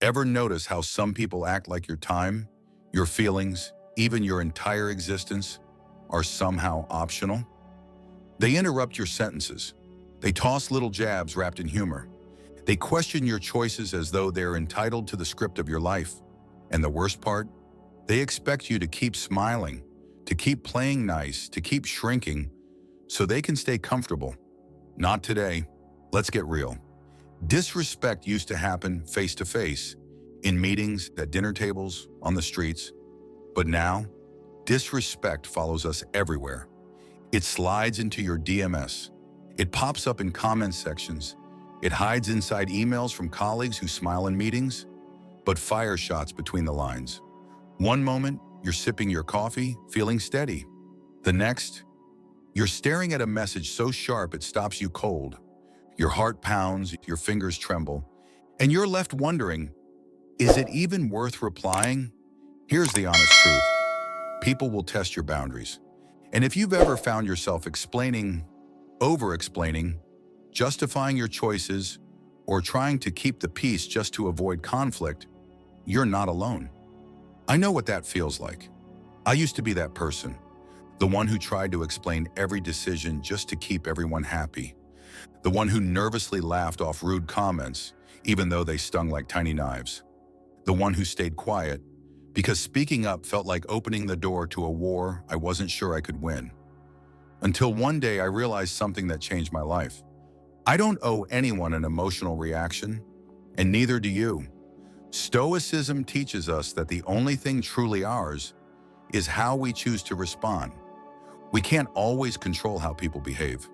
Ever notice how some people act like your time, your feelings, even your entire existence are somehow optional? They interrupt your sentences. They toss little jabs wrapped in humor. They question your choices as though they're entitled to the script of your life. And the worst part? They expect you to keep smiling, to keep playing nice, to keep shrinking, so they can stay comfortable. Not today. Let's get real. Disrespect used to happen face to face, in meetings, at dinner tables, on the streets. But now, disrespect follows us everywhere. It slides into your DMS. It pops up in comment sections. It hides inside emails from colleagues who smile in meetings, but fire shots between the lines. One moment, you're sipping your coffee, feeling steady. The next, you're staring at a message so sharp it stops you cold. Your heart pounds, your fingers tremble, and you're left wondering, is it even worth replying? Here's the honest truth. People will test your boundaries. And if you've ever found yourself explaining, over-explaining, justifying your choices, or trying to keep the peace just to avoid conflict, you're not alone. I know what that feels like. I used to be that person, the one who tried to explain every decision just to keep everyone happy, the one who nervously laughed off rude comments, even though they stung like tiny knives, the one who stayed quiet because speaking up felt like opening the door to a war I wasn't sure I could win. Until one day I realized something that changed my life. I don't owe anyone an emotional reaction, and neither do you. Stoicism teaches us that the only thing truly ours is how we choose to respond. We can't always control how people behave,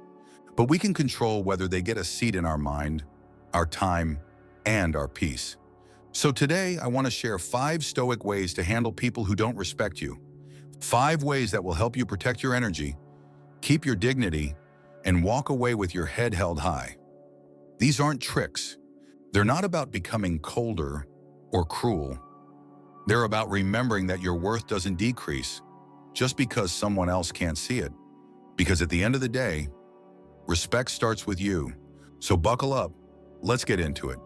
but we can control whether they get a seat in our mind, our time, and our peace. So today, I want to share 5 Stoic ways to handle people who don't respect you. 5 ways that will help you protect your energy, keep your dignity, and walk away with your head held high. These aren't tricks. They're not about becoming colder or cruel. They're about remembering that your worth doesn't decrease just because someone else can't see it. Because at the end of the day, respect starts with you. So buckle up. Let's get into it.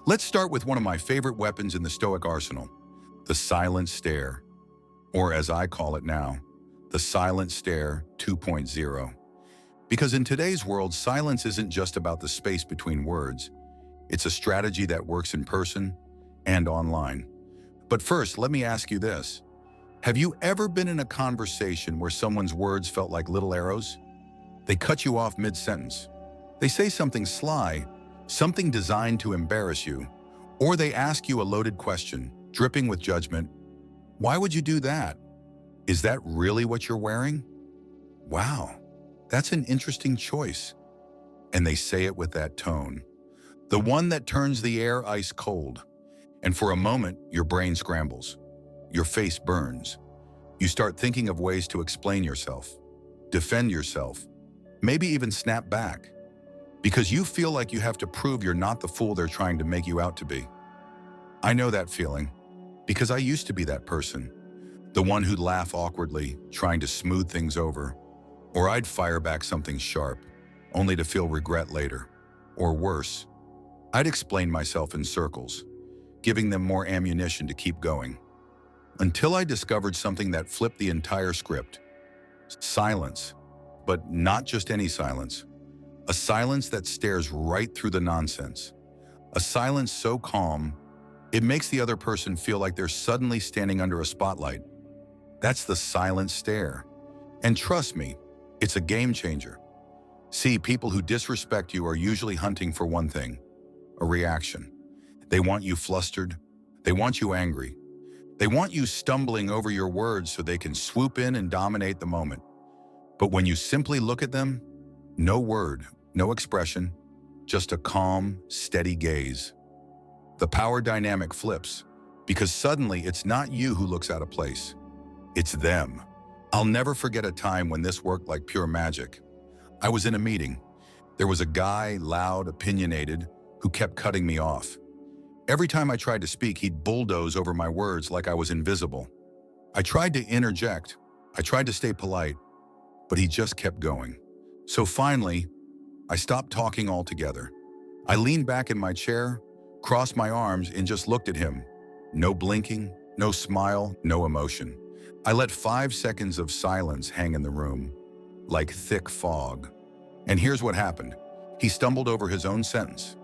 Let's start with one of my favorite weapons in the Stoic arsenal, the silent stare, or as I call it now, the silent stare 2.0. Because in today's world, silence isn't just about the space between words. It's a strategy that works in person and online. But first, let me ask you this. Have you ever been in a conversation where someone's words felt like little arrows? They cut you off mid-sentence. They say something sly, something designed to embarrass you, or they ask you a loaded question, dripping with judgment. Why would you do that? Is that really what you're wearing? Wow, that's an interesting choice. And they say it with that tone, the one that turns the air ice cold. And for a moment, your brain scrambles. Your face burns. You start thinking of ways to explain yourself, defend yourself, maybe even snap back, because you feel like you have to prove you're not the fool they're trying to make you out to be. I know that feeling, because I used to be that person, the one who'd laugh awkwardly, trying to smooth things over, or I'd fire back something sharp, only to feel regret later. Or worse, I'd explain myself in circles, giving them more ammunition to keep going. Until I discovered something that flipped the entire script. Silence, but not just any silence. A silence that stares right through the nonsense. A silence so calm, it makes the other person feel like they're suddenly standing under a spotlight. That's the silent stare. And trust me, it's a game changer. See, people who disrespect you are usually hunting for one thing, a reaction. They want you flustered. They want you angry. They want you stumbling over your words so they can swoop in and dominate the moment. But when you simply look at them, no word, no expression, just a calm, steady gaze. The power dynamic flips, because suddenly it's not you who looks out of place. It's them. I'll never forget a time when this worked like pure magic. I was in a meeting. There was a guy, loud, opinionated, who kept cutting me off. Every time I tried to speak, he'd bulldoze over my words like I was invisible. I tried to interject. I tried to stay polite, but he just kept going. So finally, I stopped talking altogether. I leaned back in my chair, crossed my arms, and just looked at him. No blinking, no smile, no emotion. I let 5 seconds of silence hang in the room, like thick fog. And here's what happened. He stumbled over his own sentence.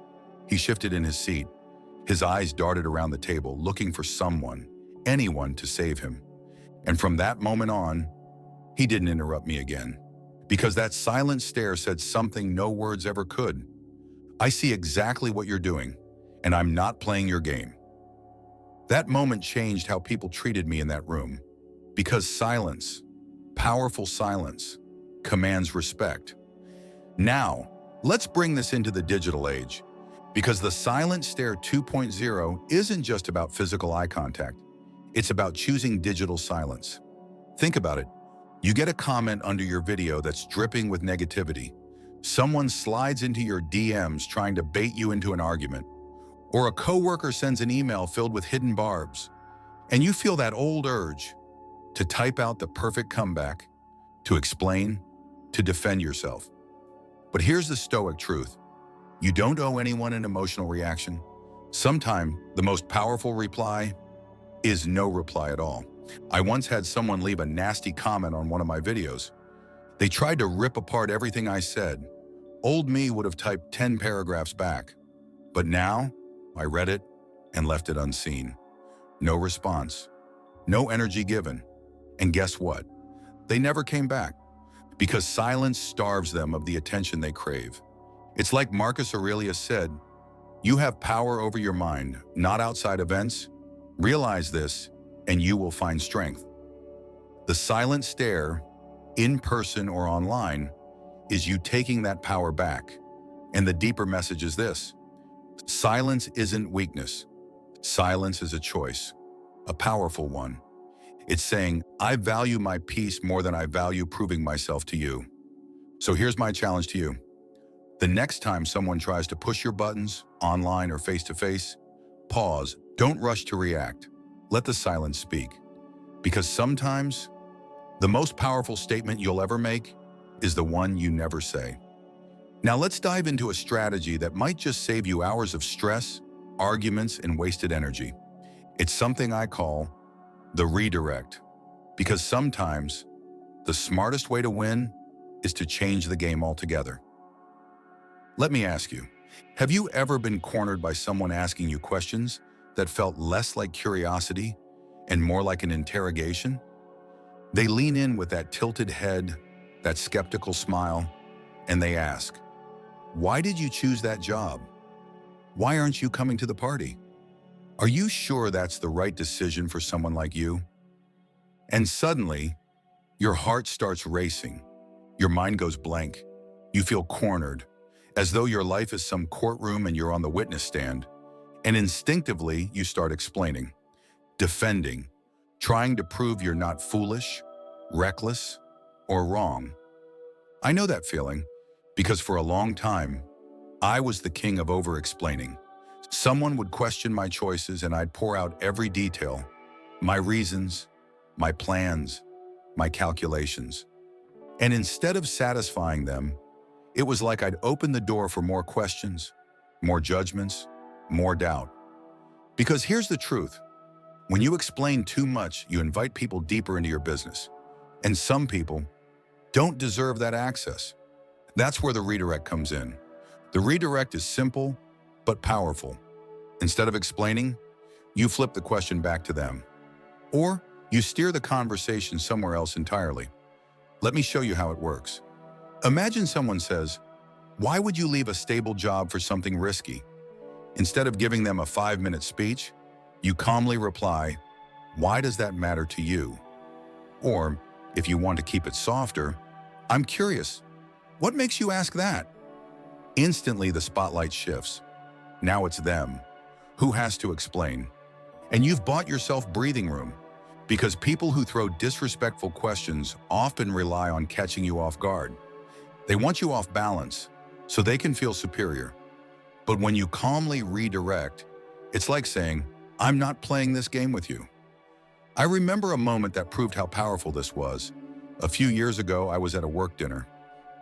He shifted in his seat. His eyes darted around the table, looking for someone, anyone to save him. And from that moment on, he didn't interrupt me again. Because that silent stare said something no words ever could. I see exactly what you're doing, and I'm not playing your game. That moment changed how people treated me in that room. Because silence, powerful silence, commands respect. Now, let's bring this into the digital age. Because the silent stare 2.0 isn't just about physical eye contact. It's about choosing digital silence. Think about it. You get a comment under your video that's dripping with negativity. Someone slides into your DMs trying to bait you into an argument. Or a coworker sends an email filled with hidden barbs. And you feel that old urge to type out the perfect comeback, to explain, to defend yourself. But here's the Stoic truth. You don't owe anyone an emotional reaction. Sometimes the most powerful reply is no reply at all. I once had someone leave a nasty comment on one of my videos. They tried to rip apart everything I said. Old me would have typed 10 paragraphs back. But now, I read it and left it unseen. No response. No energy given. And guess what? They never came back. Because silence starves them of the attention they crave. It's like Marcus Aurelius said, you have power over your mind, not outside events. Realize this, and you will find strength. The silent stare, in person or online, is you taking that power back. And the deeper message is this. Silence isn't weakness. Silence is a choice, a powerful one. It's saying, I value my peace more than I value proving myself to you. So here's my challenge to you. The next time someone tries to push your buttons, online or face-to-face, pause. Don't rush to react. Let the silence speak. Because sometimes, the most powerful statement you'll ever make is the one you never say. Now let's dive into a strategy that might just save you hours of stress, arguments, and wasted energy. It's something I call the redirect. Because sometimes, the smartest way to win is to change the game altogether. Let me ask you, have you ever been cornered by someone asking you questions that felt less like curiosity and more like an interrogation? They lean in with that tilted head, that skeptical smile, and they ask, why did you choose that job? Why aren't you coming to the party? Are you sure that's the right decision for someone like you? And suddenly, your heart starts racing. Your mind goes blank. You feel cornered, as though your life is some courtroom and you're on the witness stand. And instinctively, you start explaining, defending, trying to prove you're not foolish, reckless, or wrong. I know that feeling because for a long time, I was the king of over-explaining. Someone would question my choices and I'd pour out every detail, my reasons, my plans, my calculations. And instead of satisfying them, it was like I'd open the door for more questions, more judgments, more doubt. Because here's the truth. When you explain too much, you invite people deeper into your business. And some people don't deserve that access. That's where the redirect comes in. The redirect is simple, but powerful. Instead of explaining, you flip the question back to them. Or you steer the conversation somewhere else entirely. Let me show you how it works. Imagine someone says, why would you leave a stable job for something risky? Instead of giving them a 5-minute speech, you calmly reply, why does that matter to you? Or, if you want to keep it softer, I'm curious, what makes you ask that? Instantly, the spotlight shifts. Now it's them. Who has to explain? And you've bought yourself breathing room, because people who throw disrespectful questions often rely on catching you off guard. They want you off balance, so they can feel superior. But when you calmly redirect, it's like saying, I'm not playing this game with you. I remember a moment that proved how powerful this was. A few years ago, I was at a work dinner.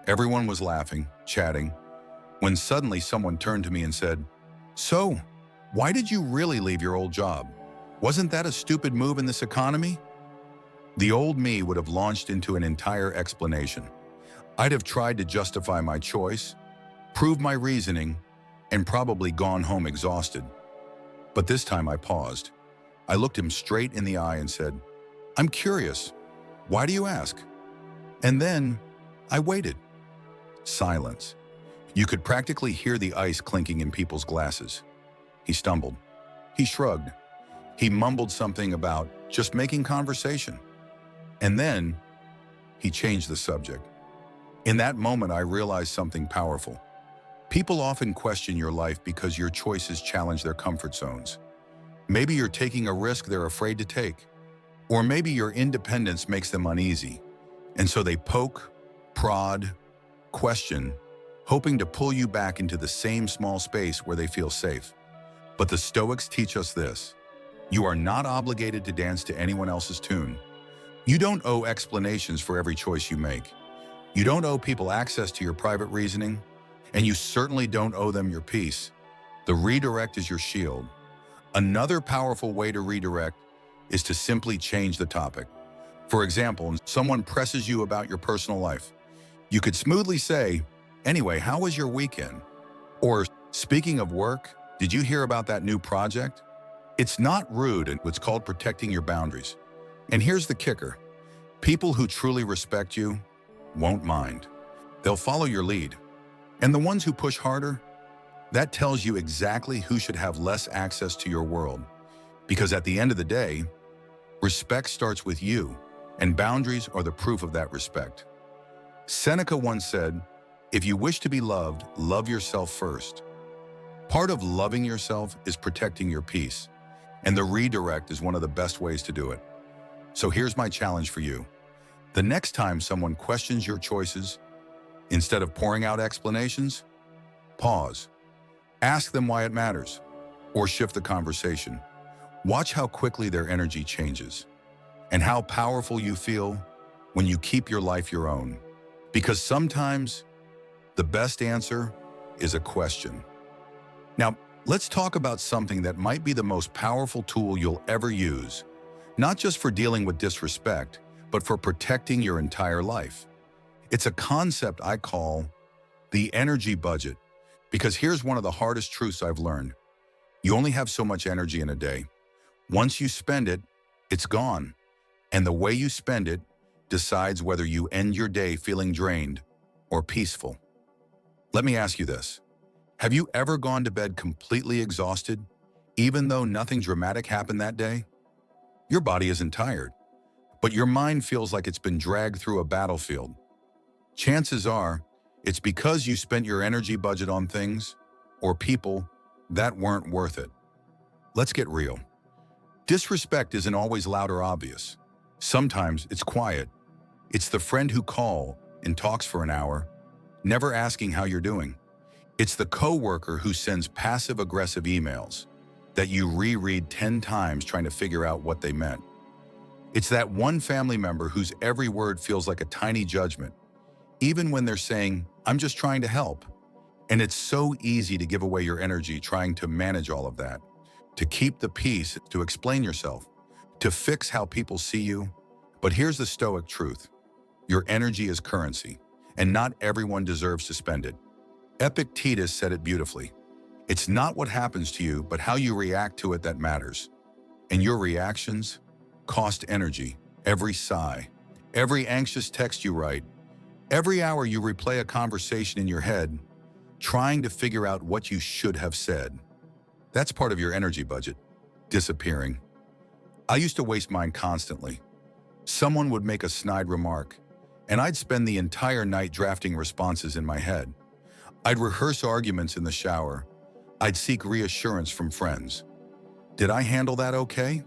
Everyone was laughing, chatting, when suddenly someone turned to me and said, so, Why did you really leave your old job? Wasn't that a stupid move in this economy? The old me would have launched into an entire explanation. I'd have tried to justify my choice, prove my reasoning, and probably gone home exhausted. But this time I paused. I looked him straight in the eye and said, "I'm curious. Why do you ask?" And then I waited. Silence. You could practically hear the ice clinking in people's glasses. He stumbled. He shrugged. He mumbled something about just making conversation. And then he changed the subject. In that moment, I realized something powerful. People often question your life because your choices challenge their comfort zones. Maybe you're taking a risk they're afraid to take. Or maybe your independence makes them uneasy. And so they poke, prod, question, hoping to pull you back into the same small space where they feel safe. But the Stoics teach us this. You are not obligated to dance to anyone else's tune. You don't owe explanations for every choice you make. You don't owe people access to your private reasoning, and you certainly don't owe them your peace. The redirect is your shield. Another powerful way to redirect is to simply change the topic. For example, when someone presses you about your personal life, you could smoothly say, "Anyway, how was your weekend?" Or, "Speaking of work, did you hear about that new project?" It's not rude, and it's called protecting your boundaries. And here's the kicker. People who truly respect you won't mind. They'll follow your lead. And the ones who push harder, that tells you exactly who should have less access to your world. Because at the end of the day, respect starts with you, and boundaries are the proof of that respect. Seneca once said, "If you wish to be loved, love yourself first." Part of loving yourself is protecting your peace, and the redirect is one of the best ways to do it. So here's my challenge for you. The next time someone questions your choices, instead of pouring out explanations, pause. Ask them why it matters, or shift the conversation. Watch how quickly their energy changes, and how powerful you feel when you keep your life your own. Because sometimes, the best answer is a question. Now, let's talk about something that might be the most powerful tool you'll ever use, not just for dealing with disrespect, but for protecting your entire life. It's a concept I call the energy budget, because here's one of the hardest truths I've learned. You only have so much energy in a day. Once you spend it, it's gone. And the way you spend it decides whether you end your day feeling drained or peaceful. Let me ask you this. Have you ever gone to bed completely exhausted, even though nothing dramatic happened that day? Your body isn't tired, but your mind feels like it's been dragged through a battlefield. Chances are, it's because you spent your energy budget on things or people that weren't worth it. Let's get real. Disrespect isn't always loud or obvious. Sometimes it's quiet. It's the friend who calls and talks for an hour, never asking how you're doing. It's the coworker who sends passive-aggressive emails that you reread 10 times trying to figure out what they meant. It's that one family member whose every word feels like a tiny judgment, even when they're saying, "I'm just trying to help." And it's so easy to give away your energy trying to manage all of that, to keep the peace, to explain yourself, to fix how people see you. But here's the Stoic truth. Your energy is currency, and not everyone deserves to spend it. Epictetus said it beautifully. It's not what happens to you, but how you react to it that matters. And your reactions cost energy. Every sigh, every anxious text you write, every hour you replay a conversation in your head, trying to figure out what you should have said. That's part of your energy budget, disappearing. I used to waste mine constantly. Someone would make a snide remark, and I'd spend the entire night drafting responses in my head. I'd rehearse arguments in the shower. I'd seek reassurance from friends. Did I handle that okay?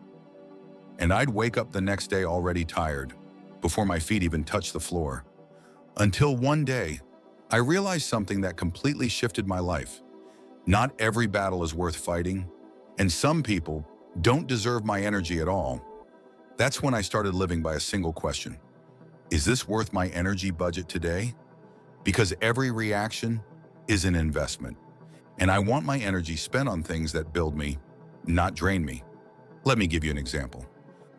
And I'd wake up the next day already tired, before my feet even touched the floor. Until one day, I realized something that completely shifted my life. Not every battle is worth fighting, and some people don't deserve my energy at all. That's when I started living by a single question. Is this worth my energy budget today? Because every reaction is an investment. And I want my energy spent on things that build me, not drain me. Let me give you an example.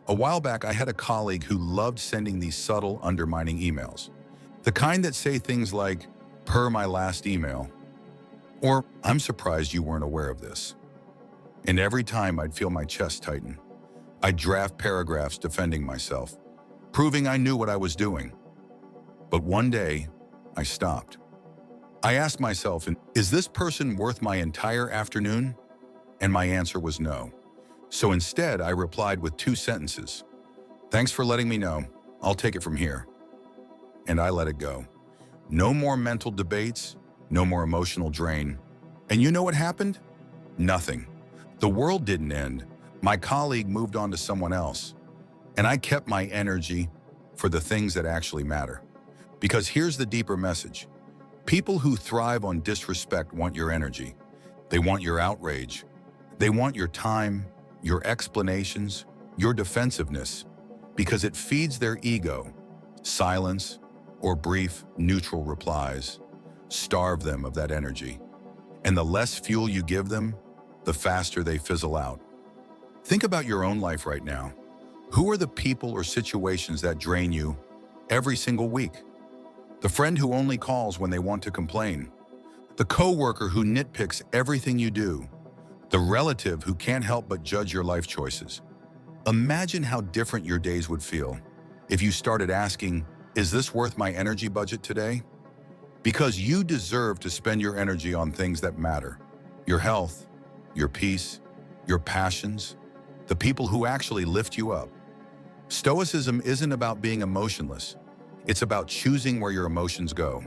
A while back, I had a colleague who loved sending these subtle, undermining emails. The kind that say things like, "per my last email," or "I'm surprised you weren't aware of this." And every time I'd feel my chest tighten. I'd draft paragraphs defending myself, proving I knew what I was doing. But one day, I stopped. I asked myself, is this person worth my entire afternoon? And my answer was no. So instead, I replied with 2 sentences. "Thanks for letting me know. I'll take it from here." And I let it go. No more mental debates, no more emotional drain. And you know what happened? Nothing. The world didn't end. My colleague moved on to someone else. And I kept my energy for the things that actually matter. Because here's the deeper message. People who thrive on disrespect want your energy. They want your outrage. They want your time, your explanations, your defensiveness, because it feeds their ego. Silence or brief, neutral replies starve them of that energy. And the less fuel you give them, the faster they fizzle out. Think about your own life right now. Who are the people or situations that drain you every single week? The friend who only calls when they want to complain. The coworker who nitpicks everything you do. The relative who can't help but judge your life choices. Imagine how different your days would feel if you started asking, is this worth my energy budget today? Because you deserve to spend your energy on things that matter. Your health, your peace, your passions, the people who actually lift you up. Stoicism isn't about being emotionless. It's about choosing where your emotions go.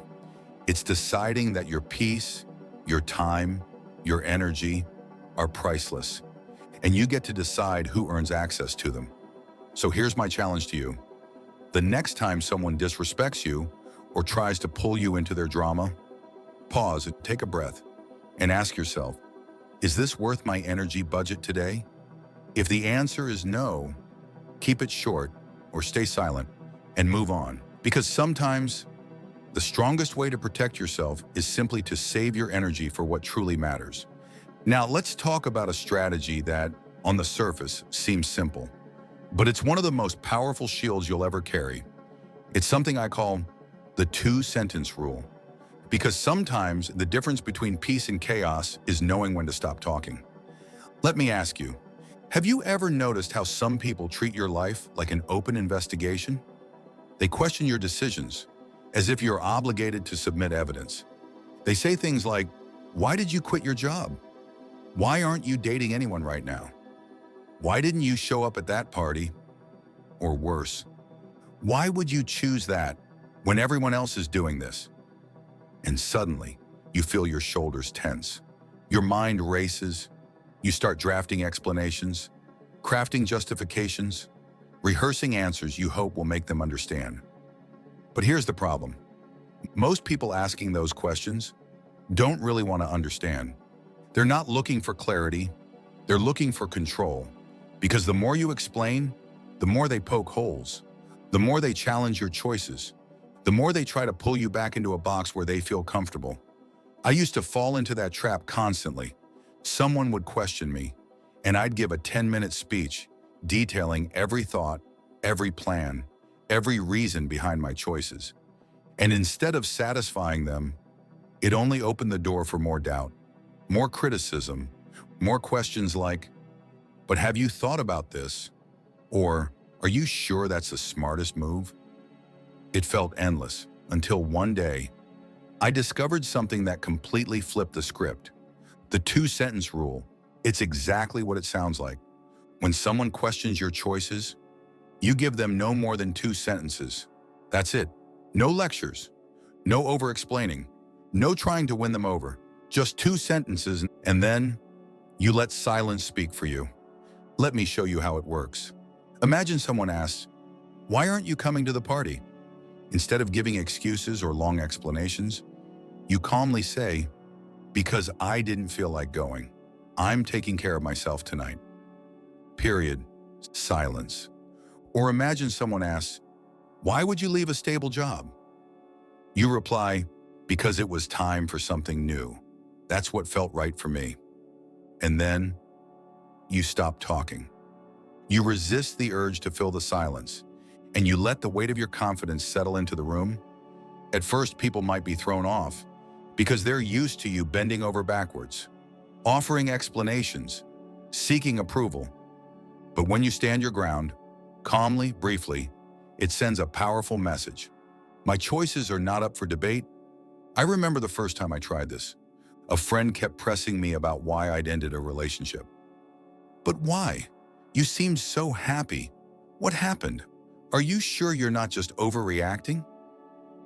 It's deciding that your peace, your time, your energy are priceless, and you get to decide who earns access to them. So here's my challenge to you. The next time someone disrespects you or tries to pull you into their drama, pause and take a breath and ask yourself, is this worth my energy budget today? If the answer is no, keep it short or stay silent and move on. Because sometimes the strongest way to protect yourself is simply to save your energy for what truly matters. Now, let's talk about a strategy that, on the surface, seems simple, but it's one of the most powerful shields you'll ever carry. It's something I call the 2-sentence rule, because sometimes the difference between peace and chaos is knowing when to stop talking. Let me ask you, have you ever noticed how some people treat your life like an open investigation? They question your decisions, as if you're obligated to submit evidence. They say things like, why did you quit your job? Why aren't you dating anyone right now? Why didn't you show up at that party? Or worse, why would you choose that when everyone else is doing this? And suddenly, you feel your shoulders tense. Your mind races. You start drafting explanations, crafting justifications, rehearsing answers you hope will make them understand. But here's the problem. Most people asking those questions don't really want to understand. They're not looking for clarity, they're looking for control. Because the more you explain, the more they poke holes, the more they challenge your choices, the more they try to pull you back into a box where they feel comfortable. I used to fall into that trap constantly. Someone would question me, and I'd give a 10-minute speech detailing every thought, every plan, every reason behind my choices. And instead of satisfying them, it only opened the door for more doubt, more criticism, more questions like, but have you thought about this? Or, are you sure that's the smartest move? It felt endless until one day, I discovered something that completely flipped the script. The 2-sentence rule. It's exactly what it sounds like. When someone questions your choices, you give them no more than 2 sentences. That's it. No lectures, no over-explaining, no trying to win them over. Just 2 sentences, and then you let silence speak for you. Let me show you how it works. Imagine someone asks, why aren't you coming to the party? Instead of giving excuses or long explanations, you calmly say, because I didn't feel like going. I'm taking care of myself tonight. Period. Silence. Or imagine someone asks, why would you leave a stable job? You reply, because it was time for something new. That's what felt right for me. And then you stop talking. You resist the urge to fill the silence, and you let the weight of your confidence settle into the room. At first, people might be thrown off because they're used to you bending over backwards, offering explanations, seeking approval. But when you stand your ground, calmly, briefly, it sends a powerful message. My choices are not up for debate. I remember the first time I tried this. A friend kept pressing me about why I'd ended a relationship. But why? You seemed so happy. What happened? Are you sure you're not just overreacting?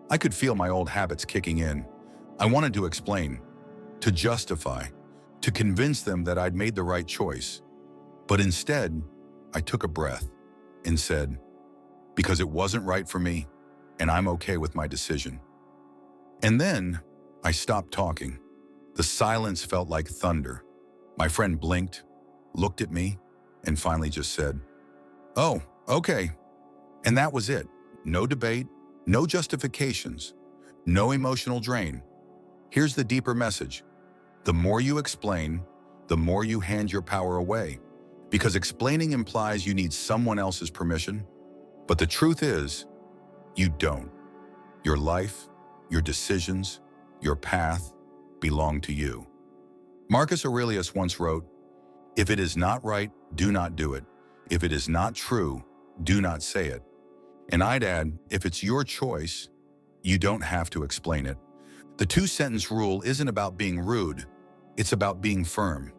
I could feel my old habits kicking in. I wanted to explain, to justify, to convince them that I'd made the right choice. But instead, I took a breath and said, because it wasn't right for me, and I'm okay with my decision. And then I stopped talking. The silence felt like thunder. My friend blinked, looked at me, and finally just said, "Oh, okay." And that was it. No debate, no justifications, no emotional drain. Here's the deeper message. The more you explain, the more you hand your power away. Because explaining implies you need someone else's permission. But the truth is, you don't. Your life, your decisions, your path belong to you. Marcus Aurelius once wrote, "If it is not right, do not do it. If it is not true, do not say it." And I'd add, if it's your choice, you don't have to explain it. The two-sentence rule isn't about being rude. It's about being firm.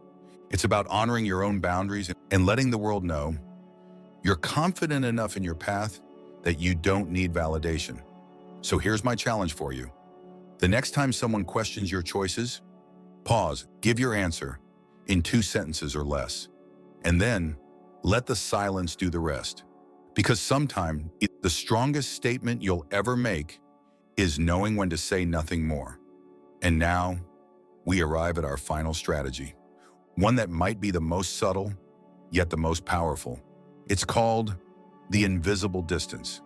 It's about honoring your own boundaries and letting the world know you're confident enough in your path that you don't need validation. So here's my challenge for you. The next time someone questions your choices, pause, give your answer in 2 sentences or less, and then let the silence do the rest. Because sometimes the strongest statement you'll ever make is knowing when to say nothing more. And now we arrive at our final strategy, one that might be the most subtle, yet the most powerful. It's called the invisible distance.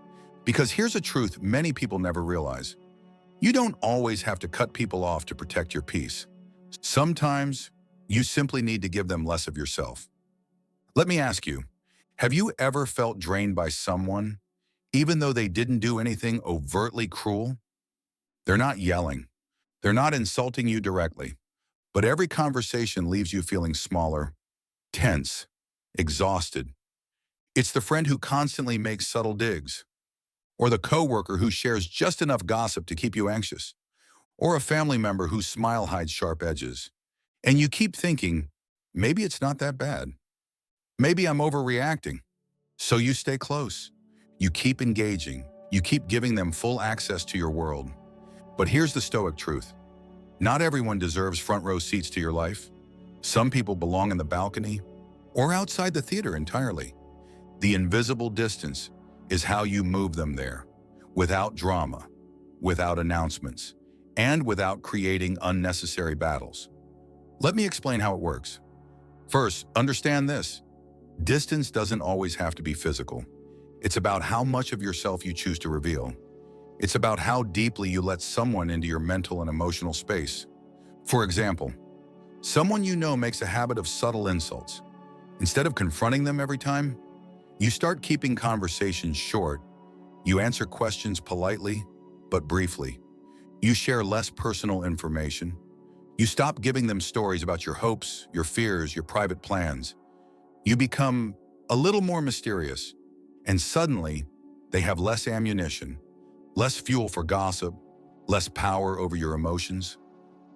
Because here's a truth many people never realize. You don't always have to cut people off to protect your peace. Sometimes you simply need to give them less of yourself. Let me ask you, have you ever felt drained by someone, even though they didn't do anything overtly cruel? They're not yelling. They're not insulting you directly. But every conversation leaves you feeling smaller, tense, exhausted. It's the friend who constantly makes subtle digs, or the coworker who shares just enough gossip to keep you anxious, or a family member whose smile hides sharp edges. And you keep thinking, maybe it's not that bad. Maybe I'm overreacting. So you stay close. You keep engaging. You keep giving them full access to your world. But here's the Stoic truth. Not everyone deserves front row seats to your life. Some people belong in the balcony or outside the theater entirely. The invisible distance is how you move them there, without drama, without announcements, and without creating unnecessary battles. Let me explain how it works. First, understand this. Distance doesn't always have to be physical. It's about how much of yourself you choose to reveal. It's about how deeply you let someone into your mental and emotional space. For example, someone you know makes a habit of subtle insults. Instead of confronting them every time, you start keeping conversations short. You answer questions politely, but briefly. You share less personal information. You stop giving them stories about your hopes, your fears, your private plans. You become a little more mysterious, and suddenly they have less ammunition, less fuel for gossip, less power over your emotions.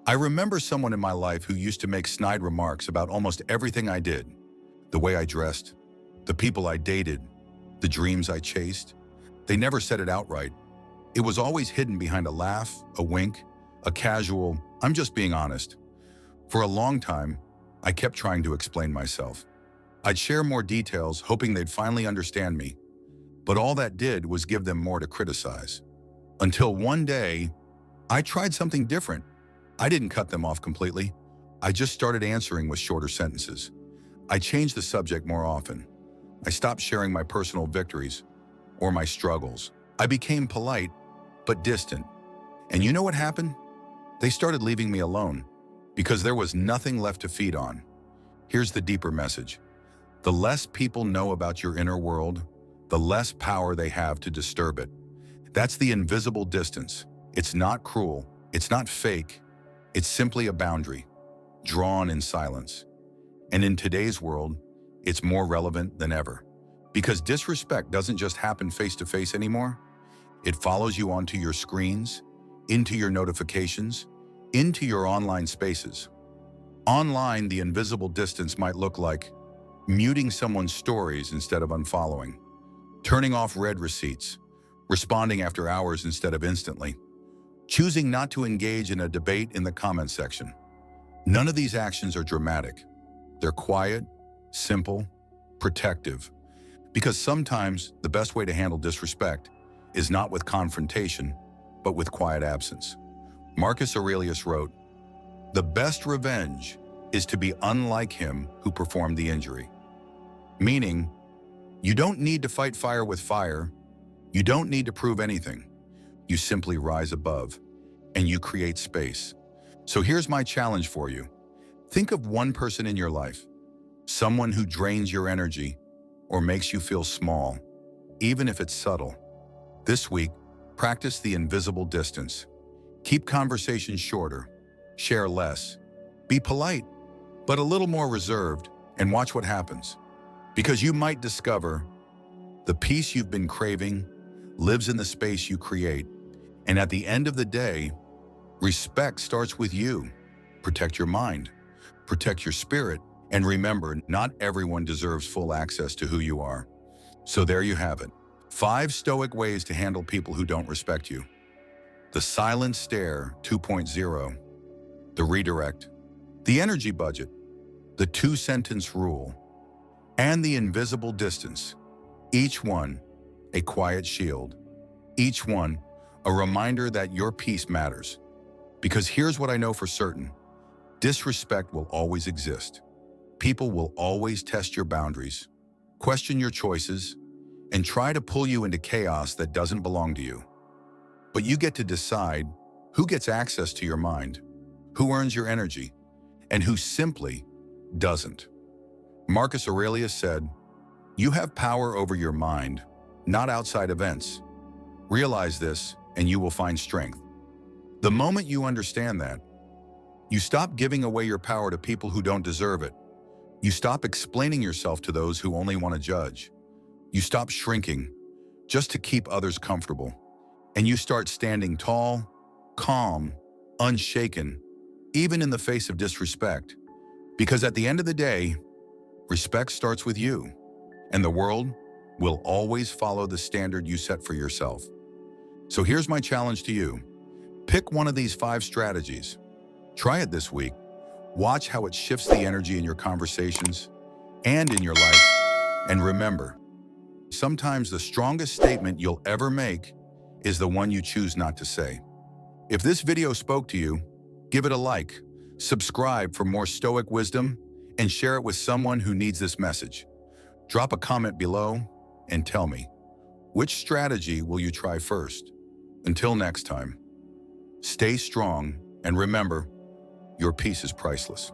I remember someone in my life who used to make snide remarks about almost everything I did. The way I dressed, the people I dated, the dreams I chased. They never said it outright. It was always hidden behind a laugh, a wink, a casual, "I'm just being honest." For a long time, I kept trying to explain myself. I'd share more details, hoping they'd finally understand me. But all that did was give them more to criticize. Until one day, I tried something different. I didn't cut them off completely. I just started answering with shorter sentences. I changed the subject more often. I stopped sharing my personal victories or my struggles. I became polite, but distant. And you know what happened? They started leaving me alone. because there was nothing left to feed on. Here's the deeper message. The less people know about your inner world, the less power they have to disturb it. That's the invisible distance. It's not cruel. It's not fake. It's simply a boundary, drawn in silence. And in today's world, it's more relevant than ever. Because disrespect doesn't just happen face to face anymore. It follows you onto your screens, into your notifications, into your online spaces. Online, the invisible distance might look like muting someone's stories instead of unfollowing, turning off read receipts, responding after hours instead of instantly, choosing not to engage in a debate in the comment section. None of these actions are dramatic. They're quiet, simple, protective. Because sometimes the best way to handle disrespect is not with confrontation, but with quiet absence. Marcus Aurelius wrote, "The best revenge is to be unlike him who performed the injury." Meaning, you don't need to fight fire with fire. You don't need to prove anything. You simply rise above, and you create space. So here's my challenge for you. Think of one person in your life, someone who drains your energy or makes you feel small, even if it's subtle. This week, practice the invisible distance. Keep conversations shorter, share less, be polite, but a little more reserved, and watch what happens. Because you might discover the peace you've been craving lives in the space you create. And at the end of the day, respect starts with you. Protect your mind, protect your spirit, and remember, not everyone deserves full access to who you are. So there you have it. 5 stoic ways to handle people who don't respect you. The silent stare 2.0, the redirect, the energy budget, the 2-sentence rule, and the invisible distance. Each one a quiet shield. Each one a reminder that your peace matters. Because here's what I know for certain. Disrespect will always exist. People will always test your boundaries, question your choices, and try to pull you into chaos that doesn't belong to you. But you get to decide who gets access to your mind, who earns your energy, and who simply doesn't. Marcus Aurelius said, "You have power over your mind, not outside events. Realize this, and you will find strength." The moment you understand that, you stop giving away your power to people who don't deserve it. You stop explaining yourself to those who only want to judge. You stop shrinking just to keep others comfortable. And you start standing tall, calm, unshaken, even in the face of disrespect. Because at the end of the day, respect starts with you, and the world will always follow the standard you set for yourself. So here's my challenge to you. Pick one of these 5 strategies. Try it this week. Watch how it shifts the energy in your conversations and in your life. And remember, sometimes the strongest statement you'll ever make is the one you choose not to say. If this video spoke to you, give it a like, subscribe for more Stoic wisdom, and share it with someone who needs this message. Drop a comment below and tell me, which strategy will you try first? Until next time, stay strong and remember, your peace is priceless.